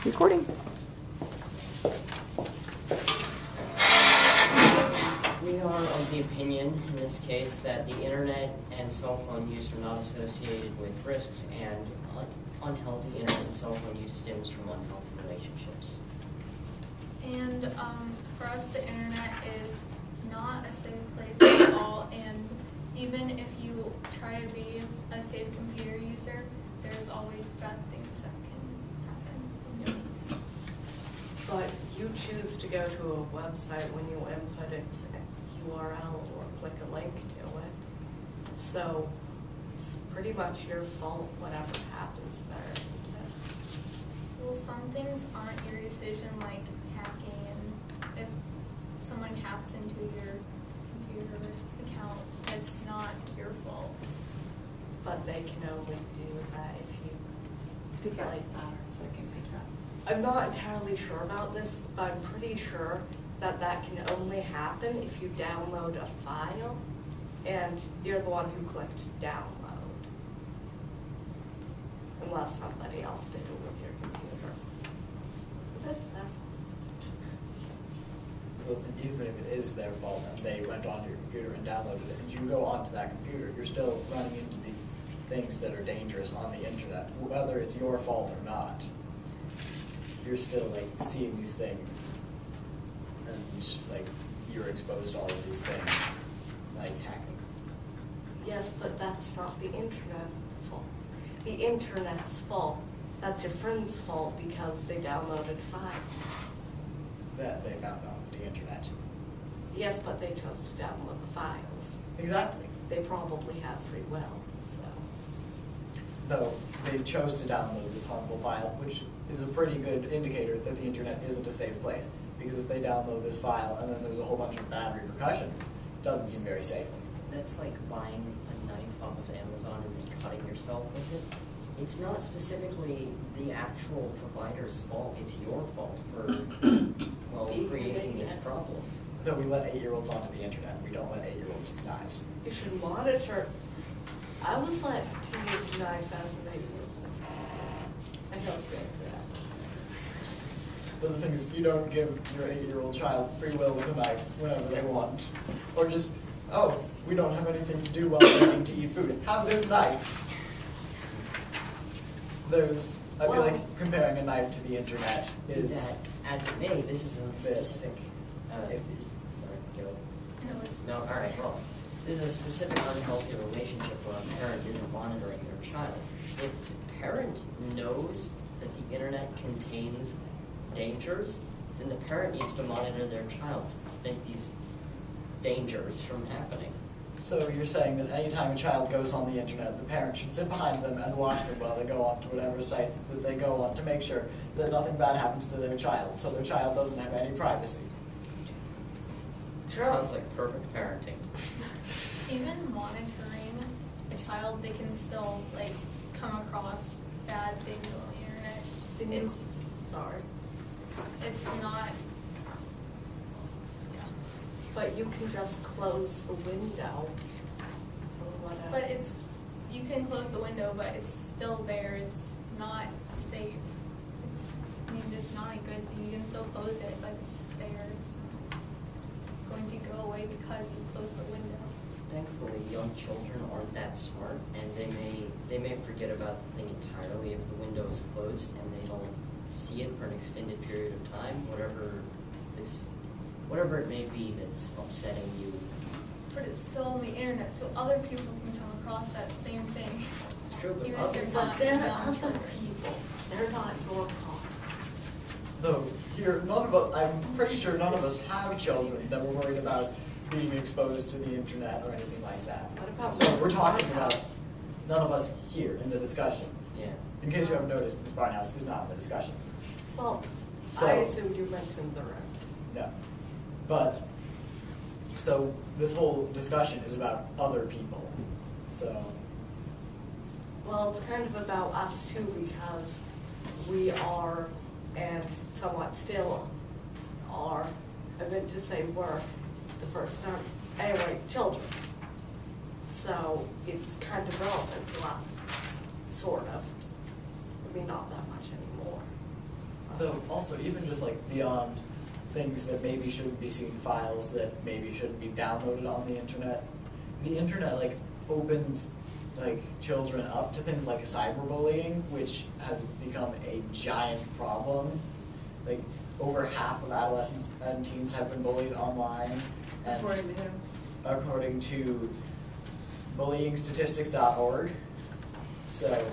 Recording. We are of the opinion, in this case, that the internet and cell phone use are not associated with risks, and unhealthy internet and cell phone use stems from unhealthy relationships. And for us, the internet is not a safe place at all, and even if you try to be a safe computer user, there's always bad things that can happen. But you choose to go to a website when you input its URL or click a link to it. So it's pretty much your fault whatever happens there, isn't it? Well, some things aren't your decision, like hacking, and if someone hacks into your computer account, it's not your fault. But they can only do that if you Speak out like louder so I can pick up. I'm not entirely sure about this, but I'm pretty sure that that can only happen if you download a file and you're the one who clicked download. Unless somebody else did it with your computer. That's their fault. Well, even if it is their fault and they went onto your computer and downloaded it, and you go onto that computer, you're still running into these things that are dangerous on the internet, whether it's your fault or not. You're still like seeing these things, and like you're exposed to all of these things, like hacking. Yes, but that's not the internet's fault. The internet's fault. That's your friend's fault because they downloaded files. That they found on the internet. Yes, but they chose to download the files. Exactly. They probably have free will, so. Though they chose to download this harmful file, which is a pretty good indicator that the internet isn't a safe place. Because if they download this file and then there's a whole bunch of bad repercussions, it doesn't seem very safe. That's like buying a knife off of Amazon and then cutting yourself with it. It's not specifically the actual provider's fault, it's your fault for, well, creating this problem. Though we let 8-year-olds onto the internet, we don't let 8-year-olds use knives. You should monitor. I was let to use knife as an 8-year-old. I don't think that. But the thing is, if you don't give your 8-year-old child free will with a knife whenever they want, or just, oh, we don't have anything to do while waiting to eat food, have this knife. I feel like comparing a knife to the internet is... That, as it may, this is a specific, sorry, go. No, it's No, all right, well, this is a specific unhealthy relationship where a parent isn't monitoring their child. If the parent knows that the internet contains dangers, then the parent needs to monitor their child to prevent these dangers from happening. So you're saying that anytime a child goes on the internet, the parent should sit behind them and watch them while they go on to whatever sites that they go on to make sure that nothing bad happens to their child, so their child doesn't have any privacy. Sure. Sounds like perfect parenting. even monitoring a child, they can still like come across bad things on the internet. Sorry. It's not. Yeah. But you can just close the window or whatever. But you can close the window, but it's still there. It's not safe. It's not a good thing. You can still close it, but it's there. It's not going to go away because you closed the window. Thankfully, young children aren't that smart, and they may forget about the thing entirely if the window is closed and they don't see it for an extended period of time, whatever it may be that's upsetting you. But it's still on the internet, so other people can come across that same thing. It's true, but Even other if But they're young other children. people. They're not your problem. Though here, I'm pretty sure none of us have children that we're worried about being exposed to the internet or anything like that. What about So we're Mrs. talking about Barnhouse? none of us here in the discussion. Yeah. In case you haven't noticed, Ms. Barnhouse is not in the discussion. Well, So- I assumed you mentioned the room. No. But, so this whole discussion is about other people. So, Well, it's kind of about us too, because we are, and somewhat still are, I meant to say were the first time, anyway, children. So it's kind of relevant to us, sort of. I mean, not that much anymore, Though also, even just like beyond things that maybe shouldn't be seen, files that maybe shouldn't be downloaded on the internet like opens like children up to things like cyberbullying, which has become a giant problem. Like over half of adolescents and teens have been bullied online, and according to bullyingstatistics.org. So,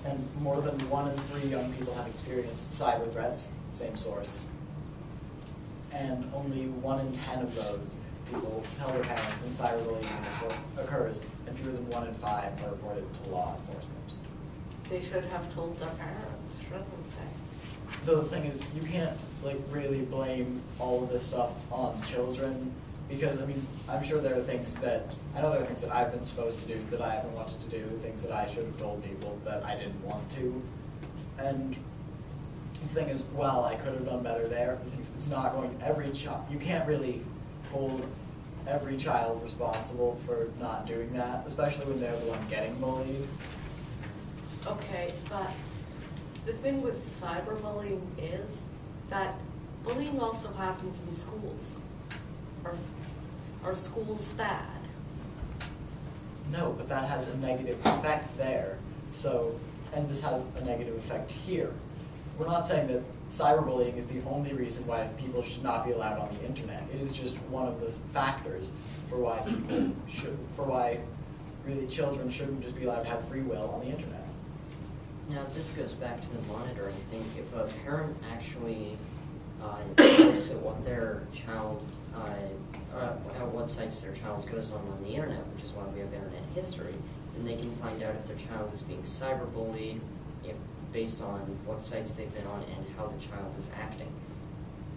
and more than 1 in 3 young people have experienced cyber threats, same source. And only 1 in 10 of those people tell their parents when cyberbullying occurs, and fewer than 1 in 5 are reported to law enforcement. They should have told their parents, shouldn't they? Though the thing is, you can't like really blame all of this stuff on children, because I mean, I'm sure there are things that, I know there are things that I've been supposed to do that I haven't wanted to do, things that I should have told people that I didn't want to. And the thing is, well, I could have done better there. The thing is, it's not going, every child, you can't really hold every child responsible for not doing that, especially when they're the one getting bullied. Okay, but the thing with cyberbullying is that bullying also happens in schools. Are schools bad? No, but that has a negative effect there. So, and this has a negative effect here. We're not saying that cyberbullying is the only reason why people should not be allowed on the internet. It is just one of the factors for why people should, for why really children shouldn't just be allowed to have free will on the internet. Now, this goes back to the monitoring thing. If a parent actually looks at what their child, at what sites their child goes on the internet, which is why we have internet history, then they can find out if their child is being cyberbullied, if based on what sites they've been on and how the child is acting.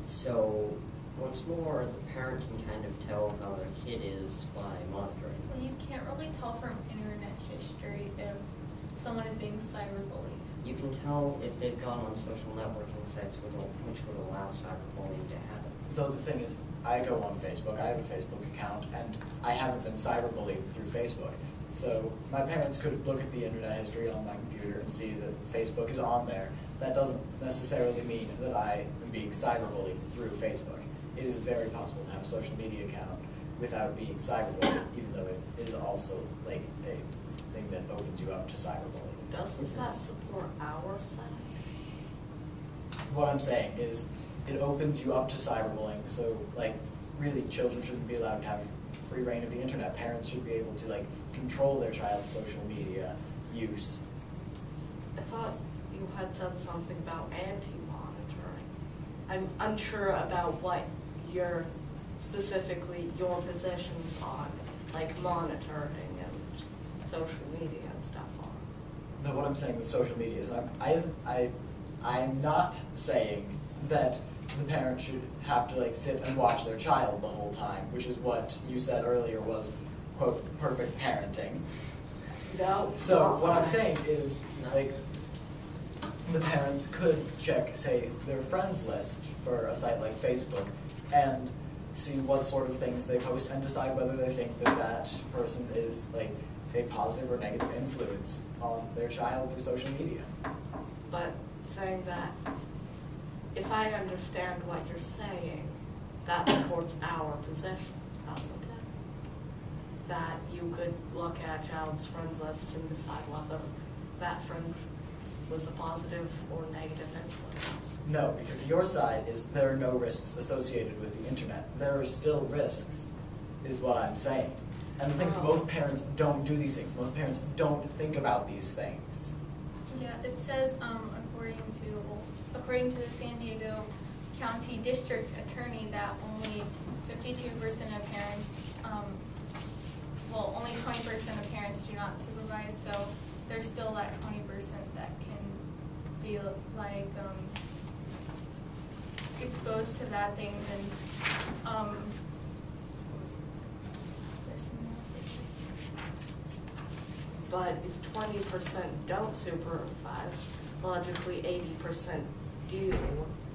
So, once more, the parent can kind of tell how their kid is by monitoring. Well, you can't really tell from internet history if someone is being cyberbullied. You can tell if they've gone on social networking sites which would allow cyberbullying to happen. Though the thing is, I go on Facebook, I have a Facebook account, and I haven't been cyberbullied through Facebook. So my parents could look at the internet history on my computer and see that Facebook is on there. That doesn't necessarily mean that I am being cyberbullied through Facebook. It is very possible to have a social media account without being cyberbullied, even though it is also like a thing that opens you up to cyberbullying. Doesn't that support our side? What I'm saying is, it opens you up to cyberbullying, so like really children shouldn't be allowed to have free reign of the internet. Parents should be able to like control their child's social media use. I thought you had said something about anti-monitoring. I'm unsure about what specifically your positions on, like monitoring and social media and stuff on. No, what I'm saying with social media is I'm not saying that the parent should have to like sit and watch their child the whole time, which is what you said earlier was, quote, perfect parenting. No. So what I'm saying is, like, the parents could check, say, their friends list for a site like Facebook and see what sort of things they post and decide whether they think that that person is like a positive or negative influence on their child through social media. But saying that, if I understand what you're saying, that supports our position, doesn't it? That you could look at a child's friends list and decide whether that friend was a positive or negative influence. No, because your side is there are no risks associated with the internet. There are still risks, is what I'm saying. And the thing is, most parents don't do these things. Most parents don't think about these things. Yeah, it says, according to the San Diego County District Attorney, that only 52% of parents, only 20% of parents do not supervise, so there's still that 20% that can be like exposed to bad things and But if 20% don't supervise, logically 80% do.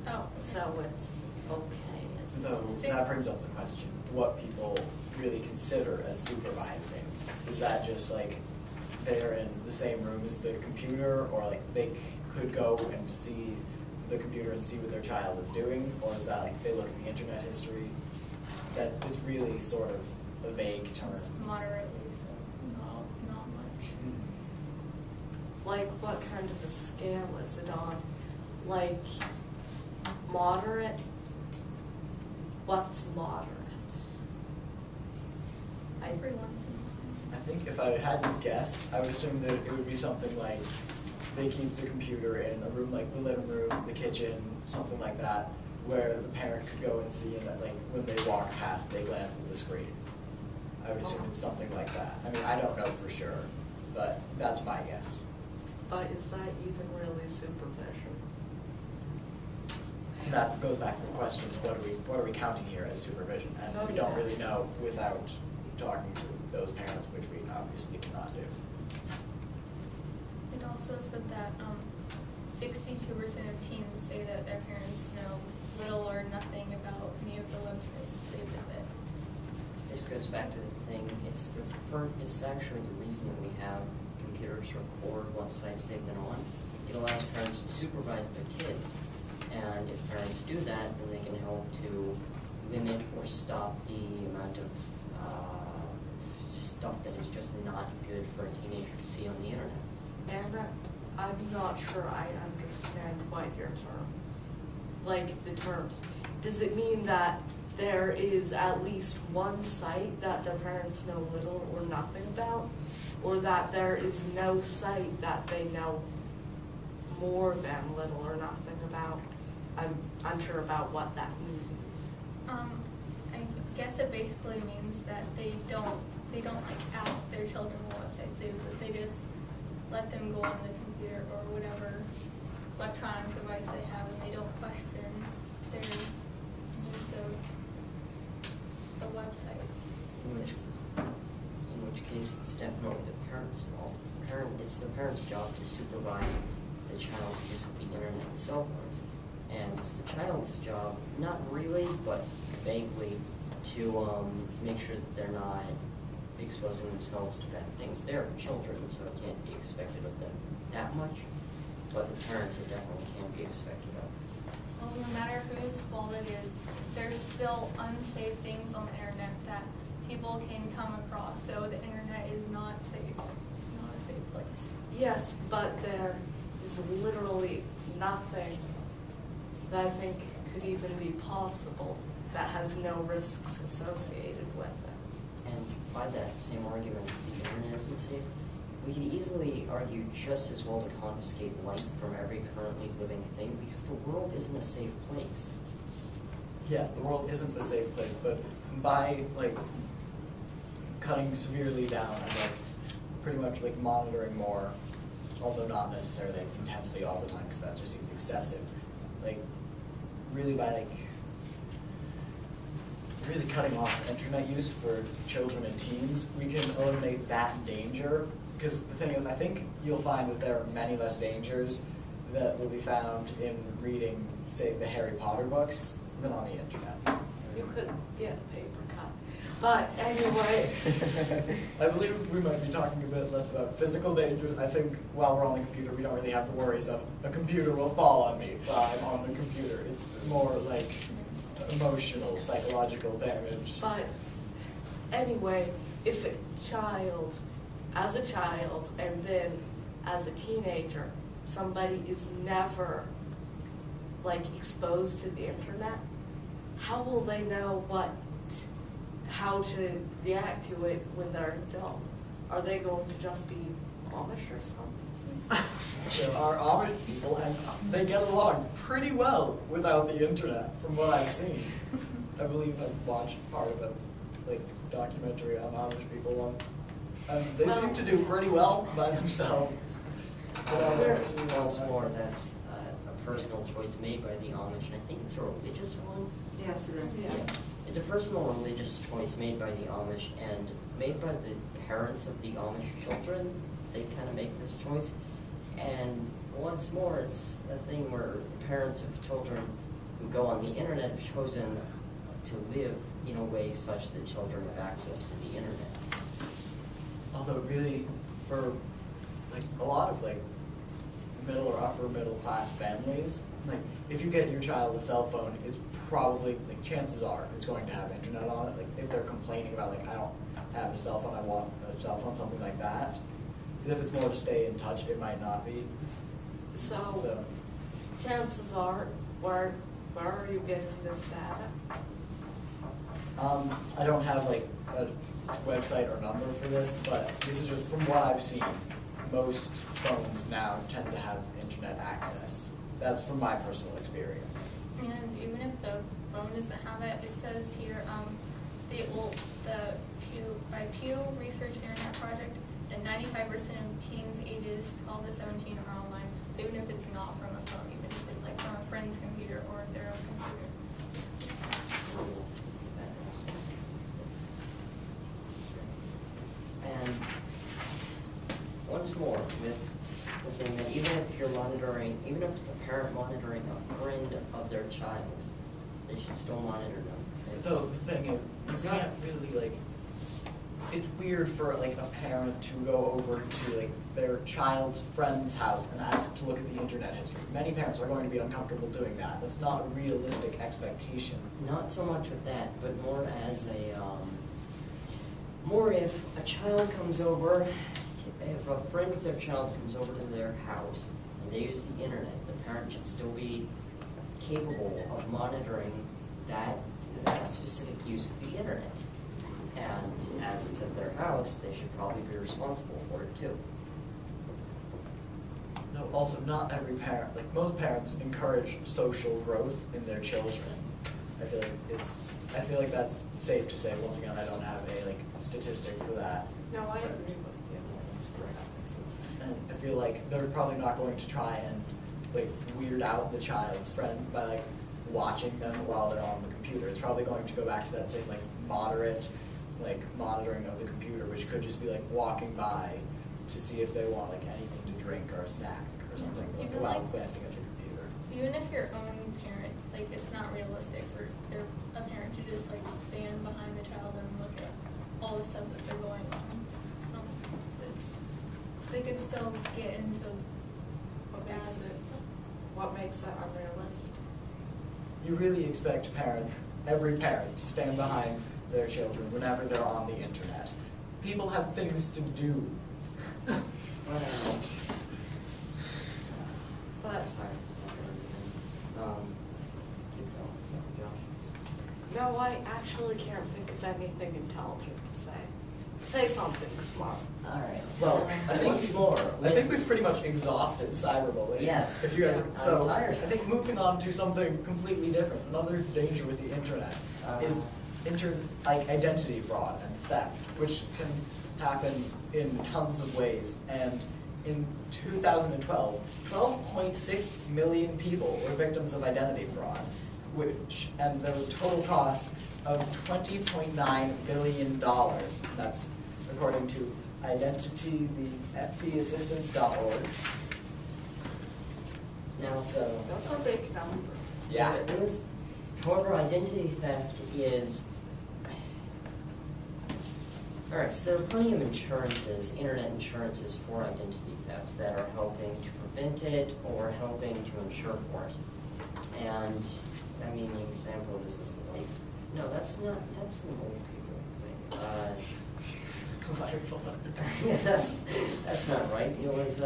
Oh, okay. So it's okay, isn't it? Though that brings up the question, what people really consider as supervising. Is that just like they're in the same room as the computer, or like they could go and see the computer and see what their child is doing, or is that like they look at the internet history? That it's really sort of a vague term. It's moderately, so not much. Like, what kind of a scale is it on? Like, moderate? What's moderate? Every once in a while. I think if I had to guess, I would assume that it would be something like they keep the computer in a room like the living room, the kitchen, something like that, where the parent could go and see, and like when they walk past, they glance at the screen. I would assume it's something like that. I mean, I don't know for sure, but that's my guess. But is that even really supervision? And that goes back to the question, what are we counting here as supervision? And Oh, we don't yeah. really know without talking to those parents, which we obviously cannot do. It also said that 62% of teens say that their parents know little or nothing about any of the websites they visit. This goes back to the thing, it's actually the reason that we have computers record what sites they've been on. It allows parents to supervise their kids, and if parents do that, then they can help to limit or stop the amount of stuff that is just not good for a teenager to see on the internet. And I'm not sure I understand quite your term. Like, the terms. Does it mean that there is at least one site that their parents know little or nothing about? Or that there is no site that they know more than little or nothing about? I'm unsure about what that means. I guess it basically means that they don't like ask their children what websites they visit. They just let them go on the computer or whatever electronic device they have, and they don't question their use of the websites. In which case, it's definitely the parent's fault. It's the parent's job to supervise the child's use of the internet and cell phones. And it's the child's job, not really, but vaguely, to make sure that they're not exposing themselves to bad things. They're children, so it can't be expected of them that much, but the parents it definitely can't be expected of. Well, no matter whose fault it is, there's still unsafe things on the internet that people can come across, so the internet is not safe. It's not a safe place. Yes, but there is literally nothing that I think could even be possible that has no risks associated with it. And by that same argument, the internet isn't safe, we could easily argue just as well to confiscate light from every currently living thing, because the world isn't a safe place. Yes, the world isn't a safe place, but by like cutting severely down and like pretty much like monitoring more, although not necessarily like, intensely all the time, because that just seems excessive. Like really by like really cutting off internet use for children and teens, we can eliminate that danger. Because the thing is, I think you'll find that there are many less dangers that will be found in reading, say, the Harry Potter books than on the internet. You could get a paper cut. But anyway, I believe we might be talking a bit less about physical dangers. I think while we're on the computer, we don't really have the worries of a computer will fall on me while I'm on the computer. It's more like emotional, psychological damage. but anyway, if a child, as a child, and then as a teenager, somebody is never like exposed to the internet, how will they know how to react to it when they're an adult? Are they going to just be Amish or something? There are Amish people, and they get along pretty well without the internet, from what I've seen. I believe I've watched part of a documentary on Amish people once. They seem to do pretty well by themselves. Once more, that's a personal choice made by the Amish, and I think it's a religious one. Yes, it is. Yeah. It's a personal religious choice made by the Amish and made by the parents of the Amish children. They kind of make this choice. And once more, it's a thing where the parents of children who go on the internet have chosen to live in a way such that children have access to the internet. Although really, for a lot of middle or upper middle class families, like, if you get your child a cell phone, it's probably, like, chances are it's going to have internet on it. Like, if they're complaining about, like, I don't have a cell phone, I want a cell phone, something like that. If it's more to stay in touch, it might not be. So chances are, where are you getting this data? I don't have like a website or number for this, but this is just from what I've seen. Most phones now tend to have internet access. That's from my personal experience. And even if the phone doesn't have it, it says here, by Pew Research Internet Project, that 95% of teens ages 12 to 17 are online. So even if it's not from a phone, even if it's like from a friend's computer or their own computer. And once more, with the thing that even if you're monitoring, even if it's a parent monitoring a friend of their child, they should still monitor them. So the thing is, you can't really like, it's weird for like a parent to go over to like their child's friend's house and ask to look at the internet history. Many parents are going to be uncomfortable doing that. That's not a realistic expectation. Not so much with that, but more as a, more if a child comes over, if a friend of their child comes over to their house and they use the internet, the parent should still be capable of monitoring that specific use of the internet. And as it's at their house, they should probably be responsible for it too. No, also not every parent, like most parents encourage social growth in their children. I feel like that's safe to say. Once again, I don't have a like statistic for that. No, I agree with you. That's correct. And I feel like they're probably not going to try and like weird out the child's friends by like watching them while they're on the computer. It's probably going to go back to that same like moderate like monitoring of the computer, which could just be like walking by to see if they want like anything to drink or a snack or something Even while like- glancing at the computer. Even if your own parent, like it's not realistic for a parent to just like stand behind the child and look at all the stuff that they're going on. So they could still get into What bad makes it, stuff. what makes it unrealistic? You really expect every parent to stand behind their children whenever they're on the internet. People have things to do. Well, But, keep going, so, Josh. no, I actually can't think of anything intelligent to say. Say something smart. All right, Well, so I think once more. I think we've pretty much exhausted cyberbullying. Yes. If you guys, I'm so tired. I think moving on to something completely different. Another danger with the internet is identity fraud and theft, which can happen in tons of ways. And in 2012, 12.6 million people were victims of identity fraud, and there was a total cost of $20.9 billion. That's according to FTAssistance.org. Now, so. Those are big numbers. Yeah. It was, however, identity theft is, all right, so there are plenty of insurances, internet insurances for identity theft that are helping to prevent it or helping to insure for it. And, I mean, the example of this is like, no, that's an old people thing. Yeah, that's not right. It was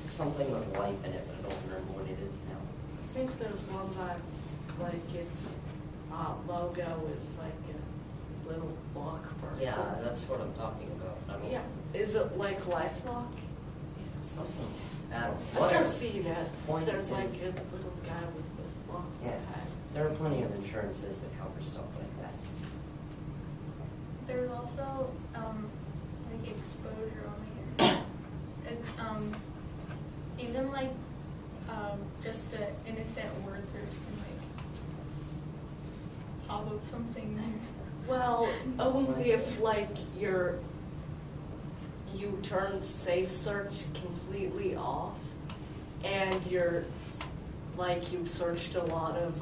something with life in it, but I don't remember what it is now. I think there's one that's like its logo is like a little block person. Yeah, that's what I'm talking about. I don't Yeah, is it like LifeLock? something. I don't know. I've Whatever. just seen it. Point There's like is- a little guy with the block. Yeah, there are plenty of insurances that cover stuff like that. There's also like exposure on here. It, even like just an innocent word search can like pop up something there. Well, only if like you turn safe search completely off and you've searched a lot of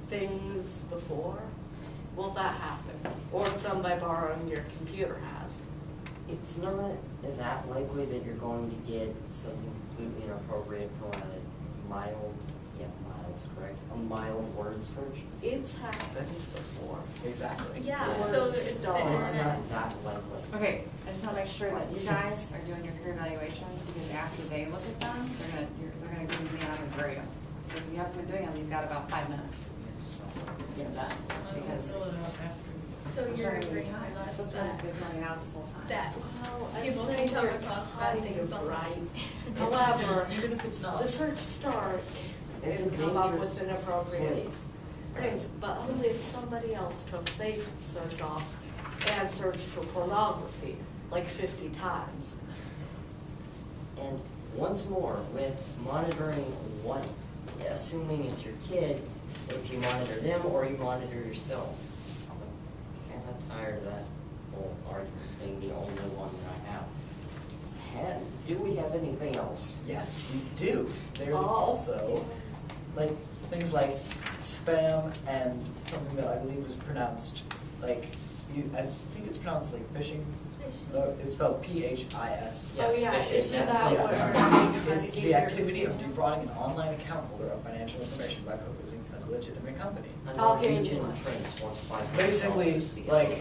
things before. Will that happen? Or somebody borrowing your computer has? It's not that likely that you're going to get something completely inappropriate for when mild's correct, a mild word search. It's happened before. Exactly. Yeah, Word so star. the It's internet. not that likely. Okay, I just wanna make sure that you guys are doing your career evaluations, because after they look at them, they're gonna give me out and grade them. So if you haven't been doing them, you've got about 5 minutes. Get that, because. So you're agreeing It's with us supposed to that, be $1 million this whole time. that Well, I people think can come you're across bad kind things of on. right. However, Even if it's not. the search start It's a and come up dangerous with inappropriate place. things, but only if somebody else took safe search off and searched for pornography, like 50 times. And once more, with monitoring what, assuming it's your kid, if you monitor them or you monitor yourself. I'm kind of tired of that whole argument being the only one that I have. Do we have anything else? Yes, we do. There's Oh, also, like, things like spam and something that I believe was pronounced, like, I think it's pronounced like phishing. It's spelled P-H-I-S. Oh, yeah, phishing, isn't that's that like- what you're having to It's get the your activity of computer? defrauding an online account holder of financial information by posing as a legitimate company. A Okay. Norwegian prince wants $500 Basically, to get like, to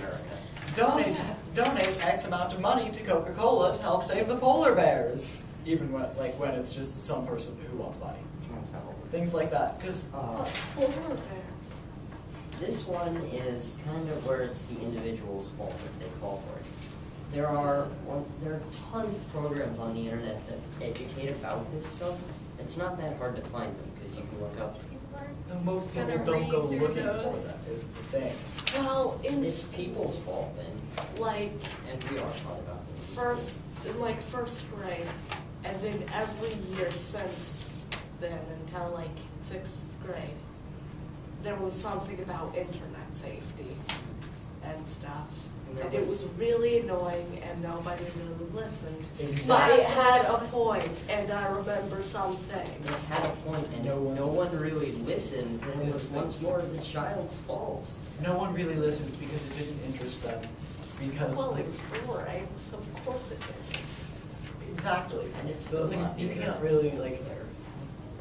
America. Donate X amount of money to Coca-Cola to help save the polar bears. Even when it's just some person who wants money. That's how it works. Things like that, because But polar bears. This one is kind of where it's the individual's fault if they fall for it. There are tons of programs on the internet that educate about this stuff. It's not that hard to find them because you can look up. most people Gonna don't go read through looking for those. them, is the thing. Well, in It's people's fault then, like and we are taught about this. in first, in like first grade, and then every year since then until like 6th grade, there was something about internet safety and stuff. And And there it was really annoying and nobody really listened. But Exactly. it had a point, and I remember some It things. had a point, and No if one no one listened. really listened, then it was once more the child's fault. No one really listened because it didn't interest them, because Well, like, it was boring, so of course it didn't. exactly. And it's So the thing is, not you the can't internet's really fault like there.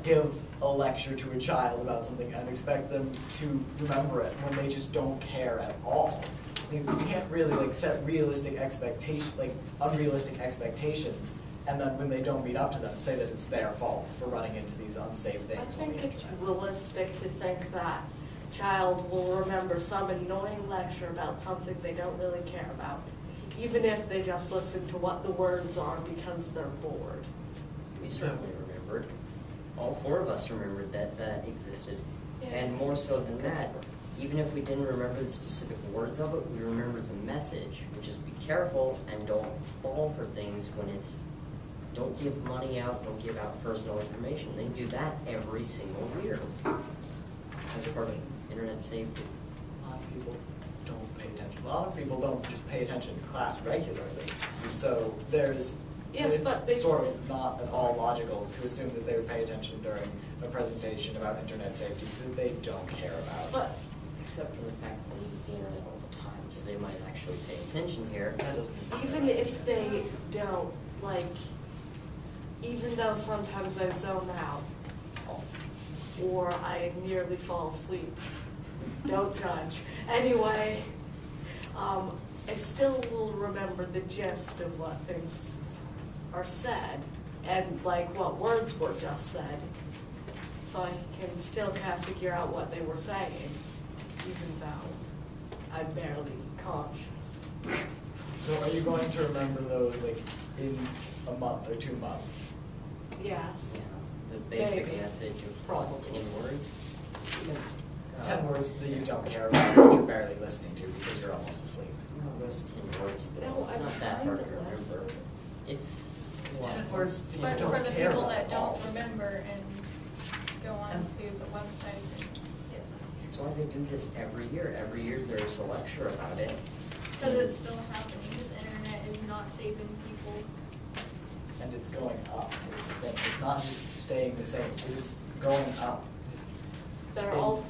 give a lecture to a child about something and expect them to remember it when they just don't care at all. Things you can't really like set realistic expectation, like unrealistic expectations, and then when they don't meet up to them, say that it's their fault for running into these unsafe things I on the think it's internet. realistic to think that child will remember some annoying lecture about something they don't really care about, even if they just listen to what the words are because they're bored. We certainly remembered. All four of us remembered that that existed. Yeah. And more so than that, even if we didn't remember the specific words of it, we remembered the message, which is be careful and don't fall for things when it's don't give money out, don't give out personal information. They do that every single year as part of internet safety. A lot of people don't pay attention. A lot of people don't just pay attention to class regularly. So there's, Yes, it's but they sort still- of not at all logical to assume that they would pay attention during a presentation about internet safety that they don't care about. But Except for the fact that they use the internet all the time, so they might actually pay attention here. That doesn't. even if they don't, like, even though sometimes I zone out, or I nearly fall asleep, don't judge. Anyway, I still will remember the gist of what things are said, and like what words were just said. So I can still kind of figure out what they were saying, even though I'm barely conscious. So are you going to remember those like in a month or 2 months? Yes. Yeah, the basic Maybe. message of Probably. 10 words. 10 words that you don't care about, that you're barely listening to because you're almost asleep. No, those 10 words, though, No, it's I'm not that trying hard to to remember. listen. It's 10 words that you But don't for the care people about that at all. don't remember and go on And- to the websites and get That's why they do this every year. Every year there's a lecture about it. because it's still happening, this internet is not saving people. And it's going up. It's not just staying the same, it is going up. They're In- all,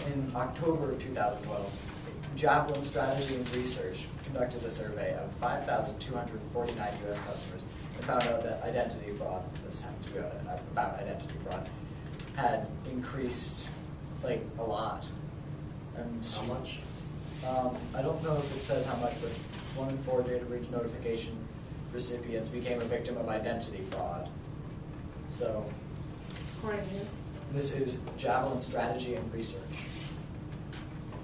In October of 2012, Javelin Strategy and Research conducted a survey of 5,249 U.S. customers and found out that identity fraud, this time to go about identity fraud, had increased like a lot. And How much? I don't know if it says how much, but 1 in 4 data breach notification recipients became a victim of identity fraud. So According to this is Javelin Strategy and Research.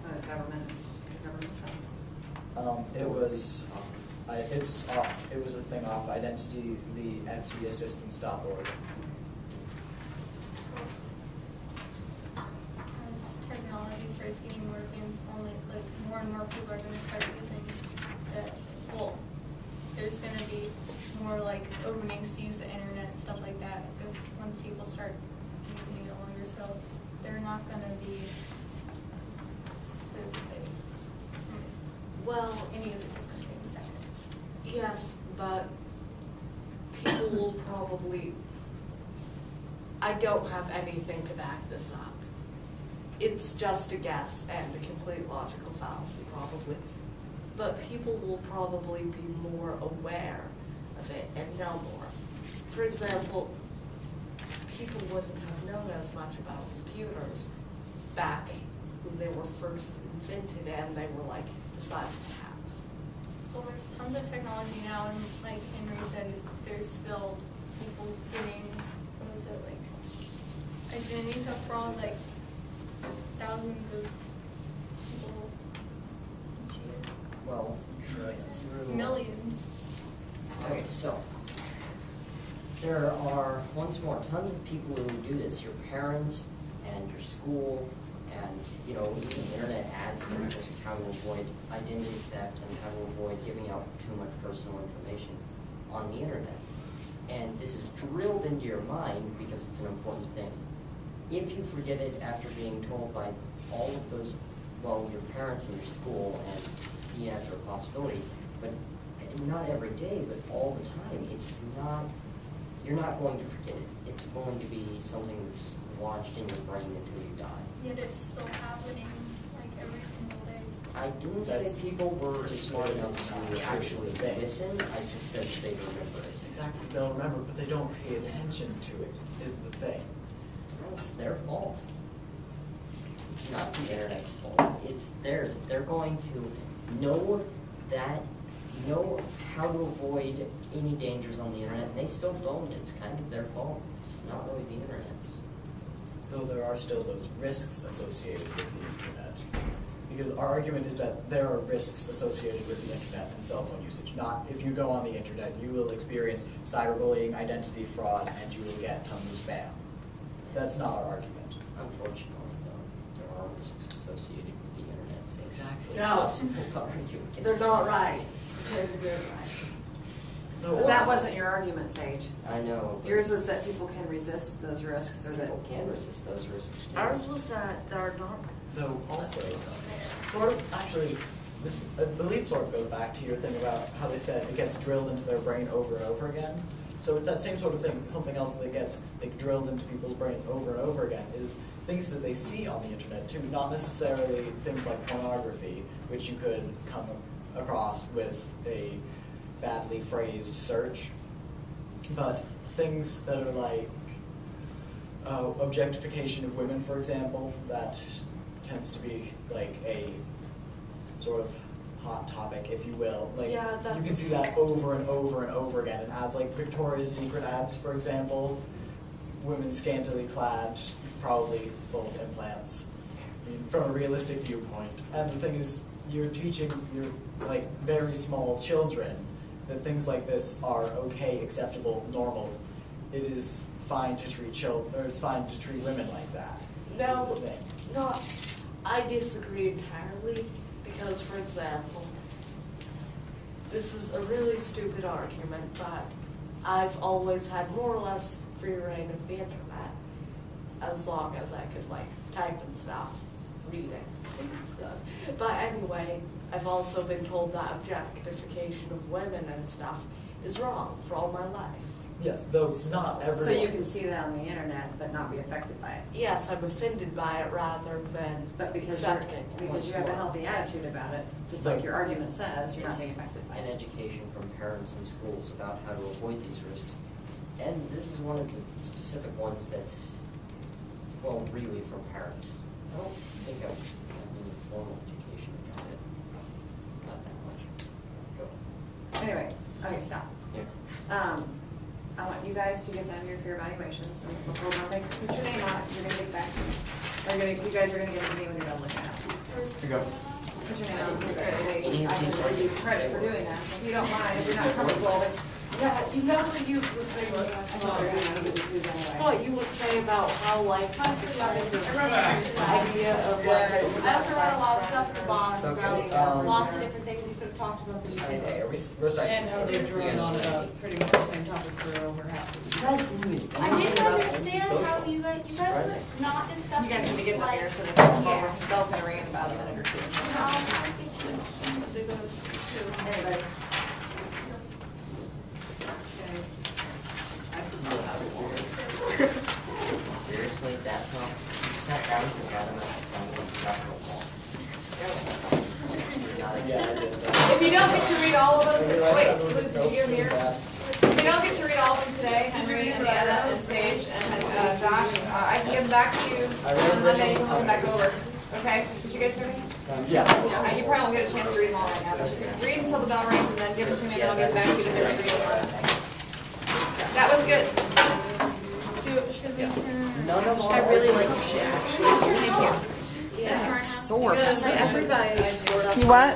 the government, it's just the government side. It was a thing off identity, the ftAssistance.org. As technology starts getting more advanced, only like more and more people are gonna start using the, well, there's gonna be more like openings to use the internet and stuff like that if once people start using it longer, so they're not gonna be Well, any of the different things that yes, but people will probably, I don't have anything to back this up. It's just a guess and a complete logical fallacy probably. But people will probably be more aware of it and know more. For example, people wouldn't have known as much about computers back when they were first invented and they were like the size of a house. Well, there's tons of technology now, and like Henry said, there's still people getting, what is it, like, identity theft fraud, like thousands of people cheated. Well, Millions. okay, so there are, once more, tons of people who do this. Your parents and your school and, you know, even internet ads that are just how to avoid identity theft and how to avoid giving out too much personal information on the internet. And this is drilled into your mind because it's an important thing. If you forget it after being told by all of those, well, your parents and your school, and the ads are a possibility, but not every day, but all the time, it's not, you're not going to forget it. It's going to be something that's lodged in your brain until you die. Yet it's still happening like every single day. I didn't say people were smart enough to actually listen, I just said they remember it. Exactly, they'll remember, but they don't pay attention to it, is the thing. It's their fault. It's not the internet's fault, it's theirs. They're going to know how to avoid any dangers on the internet, and they still don't. It's kind of their fault. It's not really the internet's. Though there are still those risks associated with the internet. Because our argument is that there are risks associated with the internet and cell phone usage. Not if you go on the internet, you will experience cyberbullying, identity fraud, and you will get tons of spam. That's not our argument. Unfortunately, though, there are risks associated with the internet, so it's Exactly. No. impossible to argue against. They're not right. They're right. No, But that wasn't your argument, Sage. I know. but Yours was that people can resist those risks, or that. People can resist those risks. too. Ours was that they're not. though also, sort of, actually, this, I believe sort of goes back to your thing about how they said it gets drilled into their brain over and over again. So it's that same sort of thing, something else that gets like drilled into people's brains over and over again is things that they see on the internet too, not necessarily things like pornography, which you could come across with a badly phrased search, but things that are like objectification of women, for example, that tends to be like a sort of hot topic, if you will. Like, Yeah, that's- you can see that over and over and over again in ads like Victoria's Secret ads, for example. Women scantily clad, probably full of implants, I mean, from a realistic viewpoint. And the thing is, you're teaching your like very small children that things like this are okay, acceptable, normal. It is fine to treat children, or it's fine to treat women like that. No, is the thing. not, I disagree entirely, because for example, this is a really stupid argument, but I've always had more or less free reign of the internet, as long as I could like type and stuff, reading, seems good. But anyway, I've also been told that objectification of women and stuff is wrong for all my life. Yes, though not everyone. So you can see that on the internet, but not be affected by it. Yes, I'm offended by it rather than But because you're, accepting. because you have a healthy attitude about it, just like your argument says, you're not being affected by An it. education from parents and schools about how to avoid these risks. And this is one of the specific ones that's, well, really from parents. I don't think I've had any formal education about it. Not that much. Go. Anyway, okay, stop. Yeah. I want you guys to give them your peer evaluations, and before we put your name on it, you're gonna get back to me. You guys are gonna get a name when you're done looking at it. Here you go. Put your name on it, so that way Any of I can these give you arguments credit for they doing were- that. If you don't mind, if you're not comfortable with. Yeah, you never use the things I thought we were gonna do this anyway. what you would say about how like I wrote the everything. idea of like. I also wrote a lot of stuff at the bottom Okay, about lots of different things you could have talked about that you Okay, didn't. we're second. And how they drilled on pretty much the same topic for over half the You guys didn't even I didn't understand how you guys were Surprising. not discussing. You guys need to get up like- here so they can come over, Yeah. Bell's gonna ring in about a minute or two. Anybody? Seriously, that's how, you sat down with Adam at the time when you got the wall. Yeah, I did. If you don't get to read all of them, wait, Luke, did you get them here? Bad. If you don't get to read all of them today, Henry and Anna and Sage and Josh, I can give them back to you on Monday, and come back over. Okay, did you guys hear me? Yeah. Yeah, you probably won't get a chance to read them all right now, but read until the bell rings and then give them to me, and then I'll give them back to you to finish reading them. That was good. Should we turn? None of I our really like arguments- Thank you. Yes, Marna? Sore. Everybody's. You what?